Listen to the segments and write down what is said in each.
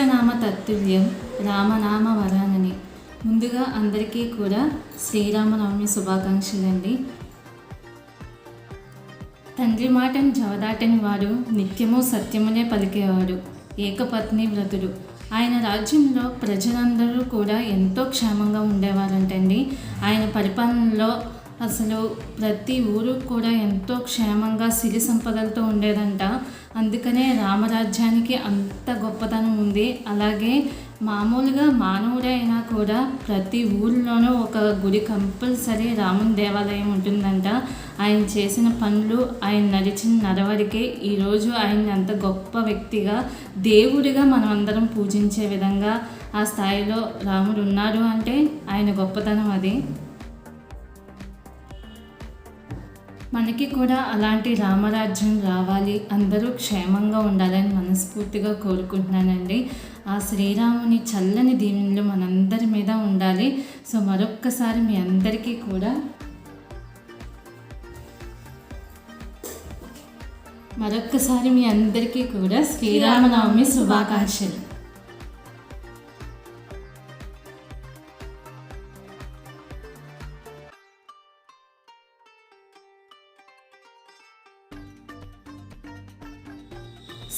సహస్రనామ తత్తుల్యం రామనామ వరానని. ముందుగా అందరికీ కూడా శ్రీరామనవమి శుభాకాంక్షలండి. తండ్రి మాటను జవదాటని వాడు, నిత్యము సత్యమునే పలికేవాడు, ఏకపత్ని వ్రతుడు. ఆయన రాజ్యంలో ప్రజలందరూ కూడా ఎంతో క్షేమంగా ఉండేవారంటండి. ఆయన పరిపాలనలో అసలు ప్రతి ఊరు కూడా ఎంతో క్షేమంగా సిరి సంపదలతో ఉండేదంట. అందుకనే రామరాజ్యానికి అంత గొప్పతనం ఉంది. అలాగే మామూలుగా మానవుడైనా కూడా ప్రతి ఊరిలోనూ ఒక గుడి కంపల్సరీ రాముని దేవాలయం ఉంటుందంట. ఆయన చేసిన పనులు, ఆయన నడిచిన నడవడికే ఈరోజు ఆయన అంత గొప్ప వ్యక్తిగా, దేవుడిగా మనం అందరం పూజించే విధంగా ఆ స్థాయిలో రాముడు ఉన్నాడు అంటే ఆయన గొప్పతనం అది. మనకి కూడా అలాంటి రామరాజ్యం రావాలి, అందరూ క్షేమంగా ఉండాలని మనస్ఫూర్తిగా కోరుకుంటున్నానండి. ఆ శ్రీరాముని చల్లని దీవెనలు మనందరి మీద ఉండాలి. సో మరొక్కసారి మీ అందరికీ కూడా శ్రీరామనవమి శుభాకాంక్షలు.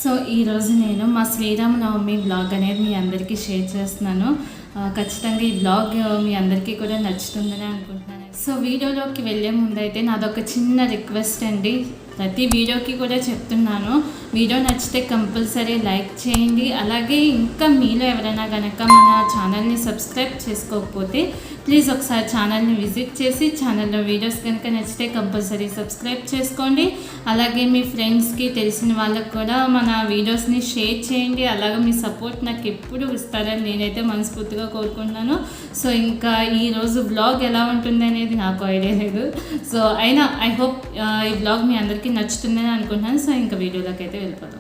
సో ఈరోజు నేను మా శ్రీరామనవమి బ్లాగ్ అనేది మీ అందరికీ షేర్ చేస్తున్నాను. ఖచ్చితంగా ఈ బ్లాగ్ మీ అందరికీ కూడా నచ్చుతుందని అనుకుంటున్నాను. సో వీడియోలోకి వెళ్ళే ముందైతే నాదొక చిన్న రిక్వెస్ట్ అండి. ప్రతి వీడియోకి కూడా చెప్తున్నాను, వీడియో నచ్చితే కంపల్సరీ లైక్ చేయండి. అలాగే ఇంకా మీలో ఎవరైనా కనుక మన ఛానల్ని సబ్స్క్రైబ్ చేసుకోకపోతే ప్లీజ్ ఒకసారి ఛానల్ని విజిట్ చేసి ఛానల్లో వీడియోస్ కనుక నచ్చితే కంపల్సరీ సబ్స్క్రైబ్ చేసుకోండి. అలాగే మీ ఫ్రెండ్స్కి, తెలిసిన వాళ్ళకు కూడా మన వీడియోస్ని షేర్ చేయండి. అలాగే మీ సపోర్ట్ నాకు ఎప్పుడు ఇస్తారని నేనైతే మనస్ఫూర్తిగా కోరుకుంటున్నాను. సో ఇంకా ఈరోజు బ్లాగ్ ఎలా ఉంటుంది అనేది నాకు ఐడియా లేదు. సో అయినా ఐ హోప్ ఈ బ్లాగ్ మీ అందరికీ నచ్చుతుందని అనుకుంటున్నాను. సో ఇంకా వీడియోలోకి అయితే వెళ్ళిపోతాం.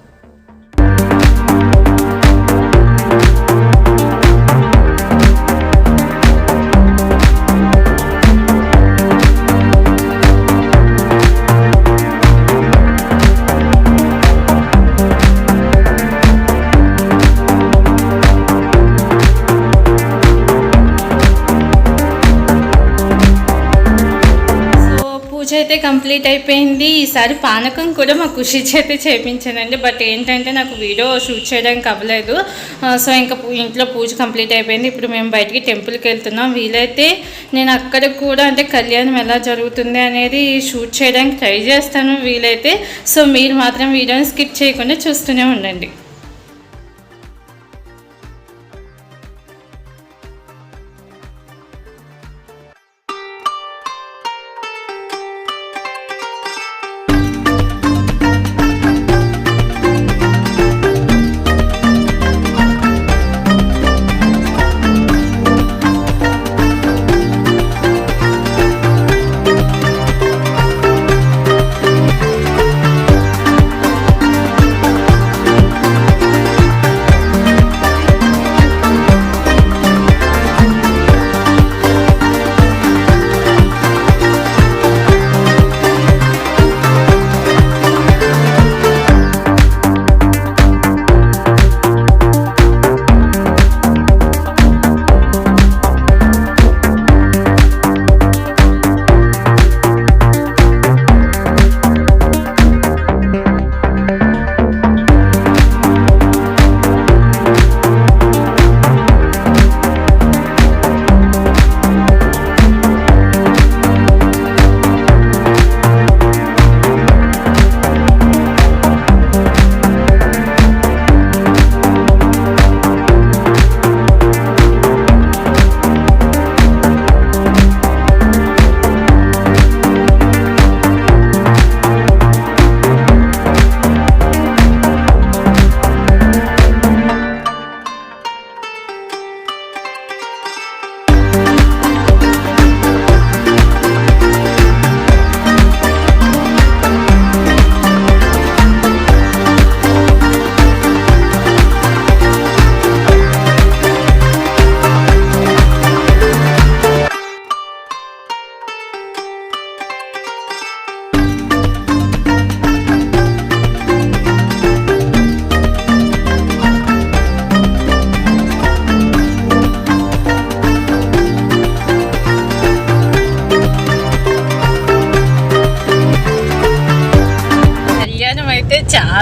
అయితే కంప్లీట్ అయిపోయింది. ఈసారి పానకం కూడా మా ఖుషి చేతి చేయించానండి. బట్ ఏంటంటే నాకు వీడియో షూట్ చేయడానికి అవ్వలేదు. సో ఇంకా ఇంట్లో పూజ కంప్లీట్ అయిపోయింది. ఇప్పుడు మేము బయటికి టెంపుల్కి వెళ్తున్నాం. వీలైతే నేను అక్కడ కూడా అంటే కళ్యాణం ఎలా జరుగుతుంది అనేది షూట్ చేయడానికి ట్రై చేస్తాను వీలైతే. సో మీరు మాత్రం వీడియోని స్కిప్ చేయకుండా చూస్తూనే ఉండండి.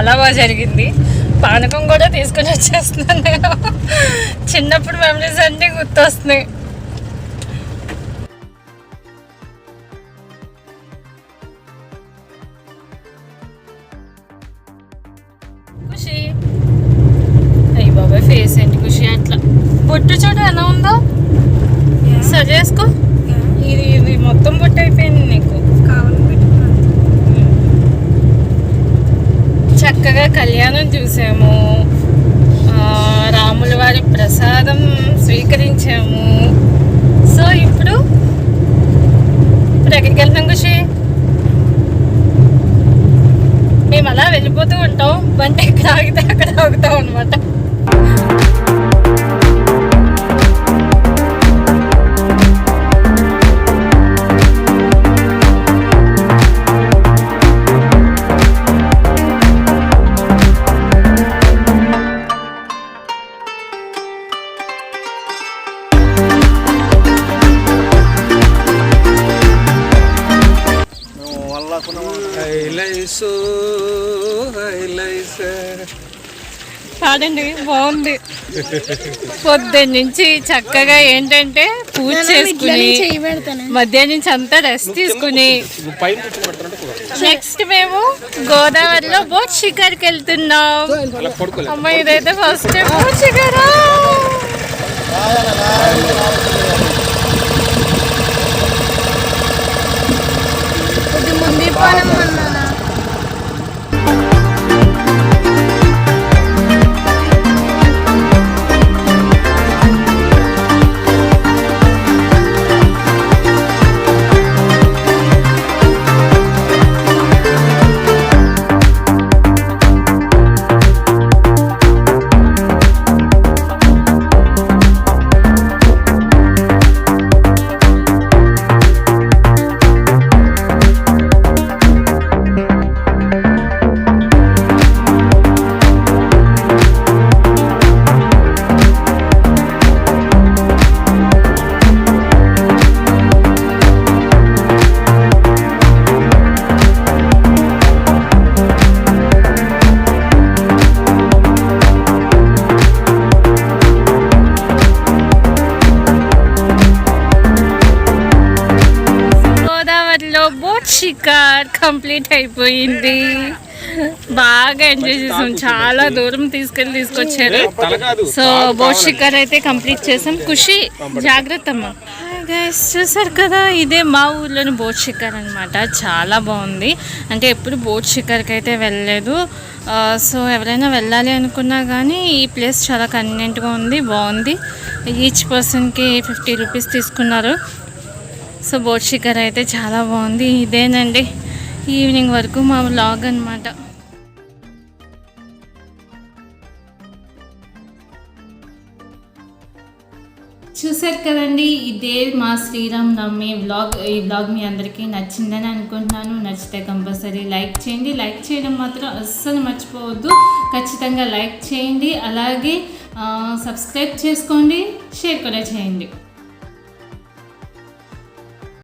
చాలా బాగా జరిగింది. పానకం కూడా తీసుకుని వచ్చేస్తున్నాను నేను. చిన్నప్పుడు మెమరీస్ అన్నీ గుర్తొస్తున్నాయి. ఖుషి అయ్యి బాబాయ్ ఫేస్ ఏంటి ఖుషి అట్లా బొట్టు చూడు ఎలా ఉందో. సరి చేసుకో. ఇది మొత్తం బొట్టు అయిపోయింది నీకు. చక్కగా కళ్యాణం చూసాము, రాముల వారి ప్రసాదం స్వీకరించాము. సో ఇప్పుడు ఎక్కడికి వెళ్తాం ఖుషి? మేము అలా వెళ్ళిపోతూ ఉంటాం, బండి ఎక్కడ ఆగితే అక్కడ ఆగుతాం అనమాట. పాడండి, బాగుంది. పొద్దున్న నుంచి చక్కగా ఏంటంటే పూజ చేసుకుని మధ్యాహ్నం నుంచి అంతా రెస్ట్ తీసుకుని నెక్స్ట్ మేము గోదావరిలో బోట్ షికార్కి వెళ్తున్నాం. అమ్మ ఇదైతే ఫస్ట్ టైం బోట్ షికారా. బోట్ షికార్ కంప్లీట్ అయిపోయింది. బాగా ఎంజాయ్ చేసాం, చాలా దూరం తీసుకొచ్చారు. సో బోట్ షికార్ అయితే కంప్లీట్ చేసాం. ఖుషి జాగ్రత్త అమ్మా. గైస్ చూసారు కదా, ఇదే మా ఊర్లోని బోట్ షికార్ అనమాట. చాలా బాగుంది. అంటే ఎప్పుడు బోట్ షికార్కి అయితే వెళ్ళలేదు. సో ఎవరైనా వెళ్ళాలి అనుకున్నా కానీ ఈ ప్లేస్ చాలా కన్వీనియంట్గా ఉంది, బాగుంది. ఈచ్ పర్సన్కి 50 రూపీస్ తీసుకున్నారు. సో బోట్ షికార్ అయితే చాలా బాగుంది. ఇదేనండి ఈవినింగ్ వరకు మా వ్లాగ్ అనమాట. చూసారు కదండి, ఇదే మా శ్రీరామ్ నవమి వ్లాగ్. ఈ వ్లాగ్ మీ అందరికీ నచ్చిందని అనుకుంటున్నాను. నచ్చితే కంపల్సరీ లైక్ చేయండి. లైక్ చేయడం మాత్రం అస్సలు మర్చిపోవద్దు. ఖచ్చితంగా లైక్ చేయండి. అలాగే సబ్స్క్రైబ్ చేసుకోండి, షేర్ కూడా చేయండి.